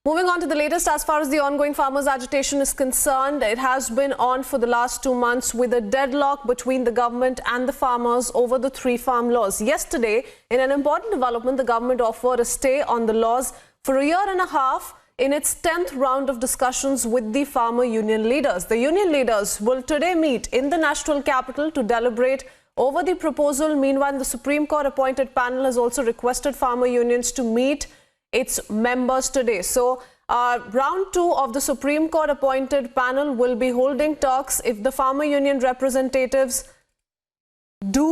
Moving on to the latest as far as the ongoing farmers' agitation is concerned, it has been on for the last 2 months with a deadlock between the government and the farmers over the 3 farm laws. Yesterday, in an important development, the government offered a stay on the laws for a year and a half in its 10th round of discussions with the farmer union leaders. The union leaders will today meet in the national capital to deliberate over the proposal. Meanwhile, the Supreme Court appointed panel has also requested farmer unions to meet its members today. So round 2 of the Supreme Court appointed panel will be holding talks. If the farmer union representatives do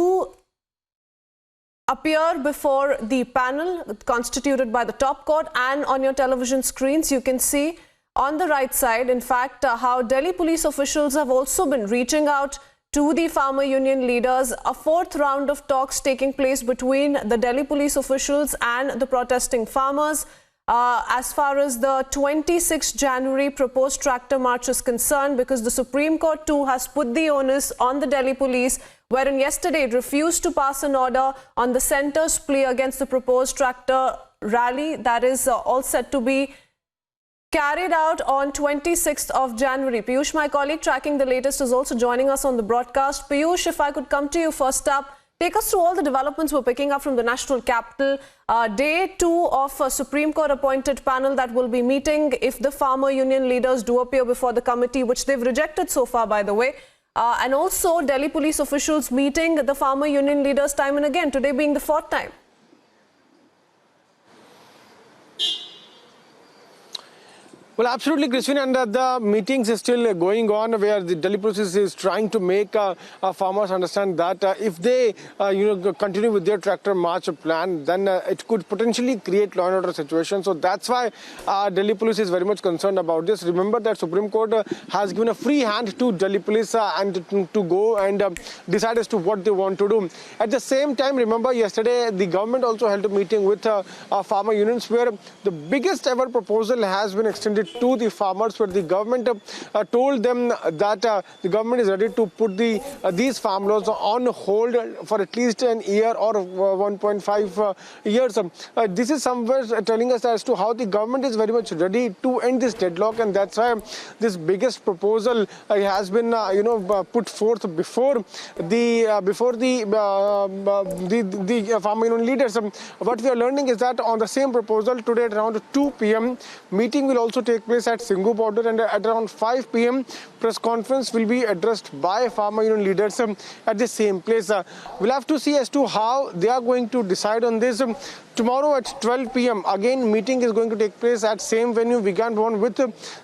appear before the panel constituted by the top court, and on your television screens you can see on the right side, in fact, how Delhi police officials have also been reaching out to the farmer union leaders. A 4th round of talks taking place between the Delhi police officials and the protesting farmers. As far as the 26th January proposed tractor march is concerned, because the Supreme Court too has put the onus on the Delhi police, wherein yesterday it refused to pass an order on the centre's plea against the proposed tractor rally that is all set to be carried out on 26th of January. Piyush, my colleague tracking the latest, is also joining us on the broadcast. Piyush, if I could come to you first up, take us through all the developments we're picking up from the national capital. Day 2 of a Supreme Court appointed panel that will be meeting if the farmer union leaders do appear before the committee, which they've rejected so far, by the way. And also Delhi police officials meeting the farmer union leaders time and again, today being the 4th time. Well, absolutely, Christine, and the meetings is still going on, where the Delhi police is trying to make farmers understand that if they, continue with their tractor march plan, then it could potentially create law and order situation. So that's why Delhi police is very much concerned about this. Remember that Supreme Court has given a free hand to Delhi police and to go and decide as to what they want to do. At the same time, remember yesterday the government also held a meeting with farmer unions, where the biggest ever proposal has been extended to the farmers, where the government told them that the government is ready to put these farm laws on hold for at least an year or 1.5 years. This is somewhere telling us as to how the government is very much ready to end this deadlock, and that's why this biggest proposal has been put forth before the farmer union leaders. What we are learning is that on the same proposal today at around 2 p.m. meeting will also take place at Singhu border, and at around 5 p.m. press conference will be addressed by farmer union leaders at the same place. We'll have to see as to how they are going to decide on this. Tomorrow at 12 p.m. again meeting is going to take place at same venue, Vigyan Bhavan, with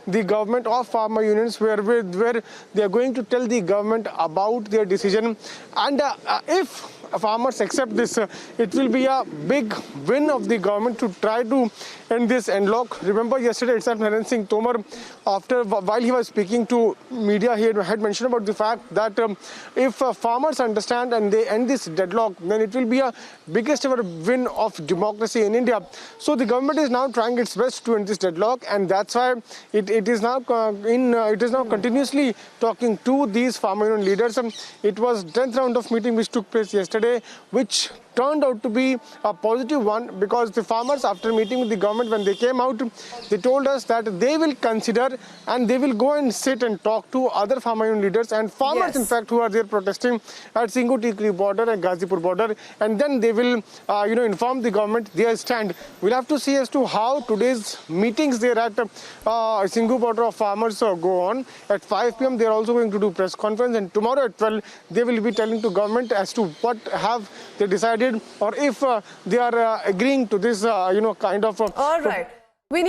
the government of farmer unions, where they are going to tell the government about their decision. And if farmers accept this, it will be a big win of the government to try to end this deadlock. Remember yesterday itself, Narendra Singh Tomar, while he was speaking to media, he had mentioned about the fact that if farmers understand and they end this deadlock, then it will be a biggest ever win of democracy in India. So the government is now trying its best to end this deadlock, and that's why it is now continuously talking to these farmer union leaders. It was 10th round of meeting which took place yesterday, which turned out to be a positive one, because the farmers, after meeting with the government, when they came out, they told us that they will consider and they will go and sit and talk to other farmer union leaders and farmers, yes, in fact, who are there protesting at Singhu Tikri border and Ghazipur border, and then they will inform the government their stand. We'll have to see as to how today's meetings there at Singhu border of farmers go on. At 5 p.m. they are also going to do press conference, and tomorrow at 12 they will be telling to government as to what have they decided, or if they are agreeing to this kind of all right.